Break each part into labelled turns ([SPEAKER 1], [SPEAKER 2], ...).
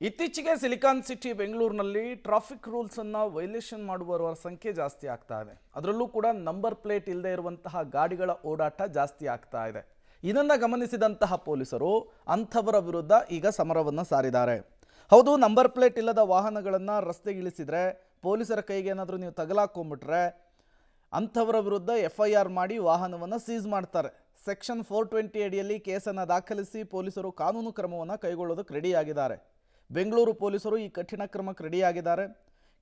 [SPEAKER 1] ಇತ್ತೀಚೆಗೆ silicon city ಬೆಂಗಳೂರಿನಲ್ಲಿ traffic rules ಅನ್ನು ವೈಲೇಷನ್ ಮಾಡುವವರ ಸಂಖ್ಯೆ ಜಾಸ್ತಿ ಆಗ್ತಾ ಇದೆ. ಅದರಲ್ಲೂ ಕೂಡ ನಂಬರ್ ಪ್ಲೇಟ್ ಇಲ್ಲದೆ ಇರುವಂತಹ ಗಾಡಿಗಳ ಓಡಾಟ ಜಾಸ್ತಿ ಆಗ್ತಾ ಇದೆ. ಇದನ್ನು ಗಮನಿಸಿದಂತಹ ಪೊಲೀಸರು ಅಂಥವರ ವಿರುದ್ಧ ಈಗ ಸಮರವನ್ನು ಸಾರಿದ್ದಾರೆ. ಹೌದು, ನಂಬರ್ ಪ್ಲೇಟ್ ಇಲ್ಲದ ವಾಹನಗಳನ್ನು ರಸ್ತೆಗೆ ಇಳಿಸಿದರೆ, ಪೊಲೀಸರ ಕೈಗೆ ಏನಾದರೂ ನೀವು ತಗಲಾಕೊಂಡ್ಬಿಟ್ರೆ ಅಂಥವರ ವಿರುದ್ಧ FIR ಮಾಡಿ ವಾಹನವನ್ನು ಸೀಸ್ ಮಾಡ್ತಾರೆ. ಸೆಕ್ಷನ್ 420 ಅಡಿಯಲ್ಲಿ ಕೇಸನ್ನು ದಾಖಲಿಸಿ ಪೊಲೀಸರು ಕಾನೂನು ಕ್ರಮವನ್ನು ಕೈಗೊಳ್ಳೋದಕ್ಕೆ ರೆಡಿಯಾಗಿದ್ದಾರೆ. ಬೆಂಗಳೂರು ಪೊಲೀಸರು ಈ ಕಠಿಣ ಕ್ರಮಕ್ಕೆ ರೆಡಿಯಾಗಿದ್ದಾರೆ.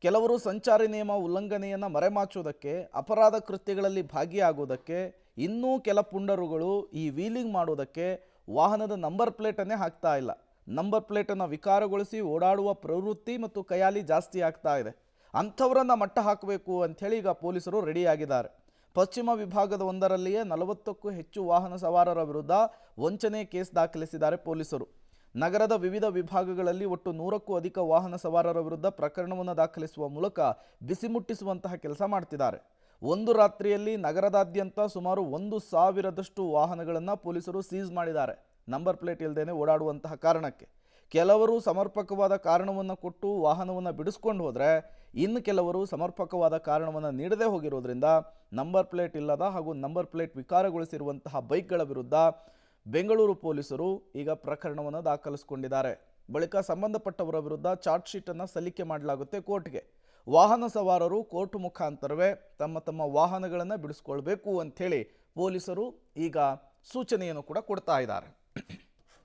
[SPEAKER 1] ಕೆಲವರು ಸಂಚಾರಿ ನಿಯಮ ಉಲ್ಲಂಘನೆಯನ್ನು ಮರೆಮಾಚುವುದಕ್ಕೆ, ಅಪರಾಧ ಕೃತ್ಯಗಳಲ್ಲಿ ಭಾಗಿಯಾಗುವುದಕ್ಕೆ, ಇನ್ನೂ ಕೆಲ ಪುಂಡರುಗಳು ಈ ವೀಲಿಂಗ್ ಮಾಡುವುದಕ್ಕೆ ವಾಹನದ ನಂಬರ್ ಪ್ಲೇಟನ್ನೇ ಹಾಕ್ತಾ ಇಲ್ಲ. ನಂಬರ್ ಪ್ಲೇಟನ್ನು ವಿಕಾರಗೊಳಿಸಿ ಓಡಾಡುವ ಪ್ರವೃತ್ತಿ ಮತ್ತು ಕಯಾಲಿ ಜಾಸ್ತಿ ಆಗ್ತಾ ಇದೆ. ಅಂಥವರನ್ನು ಮಟ್ಟ ಹಾಕಬೇಕು ಅಂಥೇಳಿ ಈಗ ಪೊಲೀಸರು ರೆಡಿಯಾಗಿದ್ದಾರೆ. ಪಶ್ಚಿಮ ವಿಭಾಗದ ಒಂದರಲ್ಲಿಯೇ 40ಕ್ಕೂ ಹೆಚ್ಚು ವಾಹನ ಸವಾರರ ವಿರುದ್ಧ ವಂಚನೆ ಕೇಸ್ ದಾಖಲಿಸಿದ್ದಾರೆ ಪೊಲೀಸರು. ನಗರದ ವಿವಿಧ ವಿಭಾಗಗಳಲ್ಲಿ ಒಟ್ಟು 100ಕ್ಕೂ ಅಧಿಕ ವಾಹನ ಸವಾರರ ವಿರುದ್ಧ ಪ್ರಕರಣವನ್ನು ದಾಖಲಿಸುವ ಮೂಲಕ ಬಿಸಿ ಮುಟ್ಟಿಸುವಂತಹ ಕೆಲಸ ಮಾಡ್ತಿದ್ದಾರೆ. ಒಂದು ರಾತ್ರಿಯಲ್ಲಿ ನಗರದಾದ್ಯಂತ ಸುಮಾರು 1,000ದಷ್ಟು ವಾಹನಗಳನ್ನು ಪೊಲೀಸರು ಸೀಸ್ ಮಾಡಿದ್ದಾರೆ, ನಂಬರ್ ಪ್ಲೇಟ್ ಇಲ್ಲದೇನೆ ಓಡಾಡುವಂತಹ ಕಾರಣಕ್ಕೆ. ಕೆಲವರು ಸಮರ್ಪಕವಾದ ಕಾರಣವನ್ನು ಕೊಟ್ಟು ವಾಹನವನ್ನು ಬಿಡಿಸ್ಕೊಂಡು ಹೋದರೆ, ಇನ್ನು ಕೆಲವರು ಸಮರ್ಪಕವಾದ ಕಾರಣವನ್ನು ನೀಡದೇ ಹೋಗಿರೋದ್ರಿಂದ ನಂಬರ್ ಪ್ಲೇಟ್ ಇಲ್ಲದ ಹಾಗೂ ನಂಬರ್ ಪ್ಲೇಟ್ ವಿಕಾರಗೊಳಿಸಿರುವಂತಹ ಬೈಕ್ಗಳ ವಿರುದ್ಧ ಬೆಂಗಳೂರು ಪೊಲೀಸರು ಈಗ ಪ್ರಕರಣವನ್ನು ದಾಖಲಿಸಿಕೊಂಡಿದ್ದಾರೆ. ಬಳಿಕ ಸಂಬಂಧಪಟ್ಟವರ ವಿರುದ್ಧ ಚಾರ್ಜ್ ಶೀಟನ್ನು ಸಲ್ಲಿಕೆ ಮಾಡಲಾಗುತ್ತೆ ಕೋರ್ಟ್ಗೆ. ವಾಹನ ಸವಾರರು ಕೋರ್ಟ್ ಮುಖಾಂತರವೇ ತಮ್ಮ ವಾಹನಗಳನ್ನು ಬಿಡಿಸ್ಕೊಳ್ಬೇಕು ಅಂಥೇಳಿ ಪೊಲೀಸರು ಈಗ ಸೂಚನೆಯನ್ನು ಕೂಡ ಕೊಡ್ತಾ ಇದ್ದಾರೆ.